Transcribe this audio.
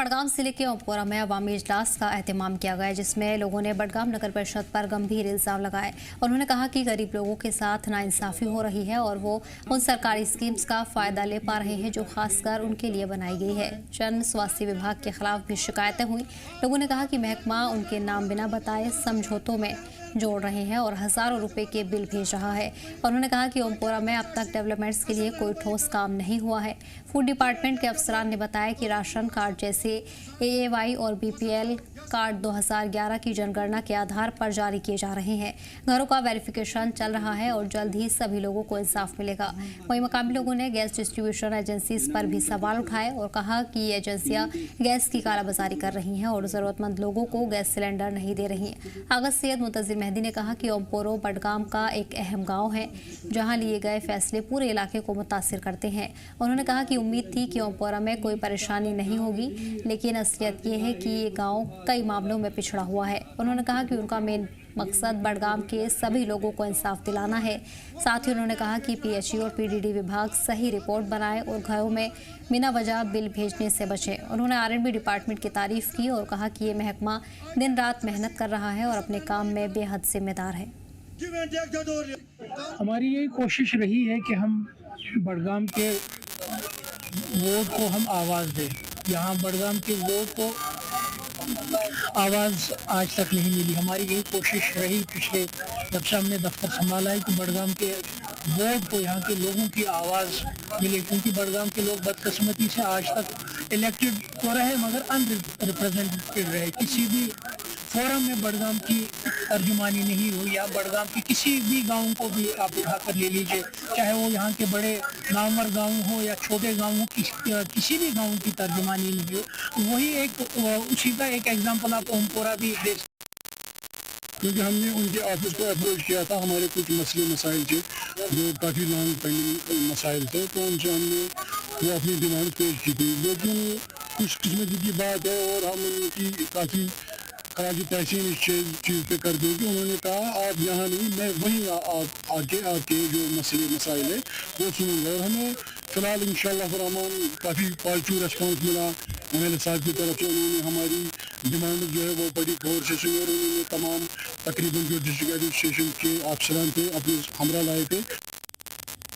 बडगाम जिले के ओमपोरा में अवामी इजलास का एहतमाम किया गया, जिसमें लोगों ने बडगाम नगर परिषद पर गंभीर इल्जाम लगाए। उन्होंने कहा कि गरीब लोगों के साथ नाइंसाफी हो रही है और वो उन सरकारी स्कीम्स का फायदा ले पा रहे हैं जो खासकर उनके लिए बनाई गई है। जन स्वास्थ्य विभाग के खिलाफ भी शिकायतें हुई। लोगों ने कहा कि महकमा उनके नाम बिना बताए समझौतों में जोड़ रहे हैं और हजारों रुपए के बिल भेज रहा है। उन्होंने कहा कि ओमपोरा में अब तक डेवलपमेंट्स के लिए कोई ठोस काम नहीं हुआ है। फूड डिपार्टमेंट के अफसरान ने बताया कि राशन कार्ड जैसे एएवाई और बीपीएल कार्ड 2011 की जनगणना के आधार पर जारी किए जा रहे हैं। घरों का वेरिफिकेशन चल रहा है और जल्द ही सभी लोगों को इंसाफ मिलेगा। वहीं मकामी लोगों ने गैस डिस्ट्रीब्यूशन एजेंसीज पर भी सवाल उठाए और कहा कि ये एजेंसियां गैस की कालाबाजारी कर रही हैं और जरूरतमंद लोगों को गैस सिलेंडर नहीं दे रही। आगा सैयद मुंतजिर मेहदी ने कहा कि ओमपोरो बडगाम का एक अहम गांव है, जहां लिए गए फैसले पूरे इलाके को मुतासिर करते हैं। उन्होंने कहा कि उम्मीद थी कि ओमपोरा में कोई परेशानी नहीं होगी, लेकिन असलियत ये है कि ये गांव कई मामलों में पिछड़ा हुआ है। उन्होंने कहा कि उनका मेन मकसद बडगाम के सभी लोगों को इंसाफ दिलाना है। साथ ही उन्होंने कहा कि पीएचई और पीडीडी विभाग सही रिपोर्ट बनाए और घरों में बिना वजह बिल भेजने से बचे। उन्होंने आरएंडबी डिपार्टमेंट की तारीफ की और कहा कि ये महकमा दिन रात मेहनत कर रहा है और अपने काम में बेहद जिम्मेदार है। हमारी यही कोशिश रही है कि हम बडगाम के वोट को हम आवाज़ दें। यहाँ बडगाम के वोट को आवाज़ आज तक नहीं मिली। हमारी यही कोशिश रही पिछले जब से हमने दफ्तर संभाला है कि बडगाम के वोट को, यहाँ के लोगों की आवाज़ मिले, क्योंकि बडगाम के लोग बदकिस्मती से आज तक इलेक्टेड तो रहे मगर अनरिप्रेजेंटेड रहे। किसी भी फोरम में बडगाम की तर्जुमानी नहीं हुई। या बडगाम के किसी भी गांव को भी आप उठा कर ले लीजिए, चाहे वो यहाँ के बड़े नामवर गांव हो या छोटे गांव हो, किसी भी गांव की तर्जुमानी नहीं हो। वही एक उसी का एक एग्जांपल आप ओमपोरा भी दे। क्योंकि हमने उनके ऑफिस को अप्रोच किया था, हमारे कुछ मसले मसाइल थे जो काफ़ी लॉन्ग पेंडिंग मसाइल थे, तो उनसे हमने वो अपनी डिमांड पेश की थी। लेकिन कुछ किस्मत की बात है और हम उनकी काफ़ी खराज तहसीन इस चीज़ पे कर देगी। उन्होंने कहा आप यहाँ नहीं, मैं वहीं आके जो मसले मसाइल है वो सुनूंगा। और हमें फ़िलहाल इंशाअल्लाह रहमान काफ़ी पॉजिटिव रिस्पॉन्स मिला एमएलए साहब की तरफ से। उन्होंने हमारी डिमांड जो है वो बड़ी गौर से सुनी और उन्होंने तमाम तकरीबन जो डिस्ट्रिक्ट एडमिनिस्ट्रेशन के अफसरान थे अपने हमरा लाए थे।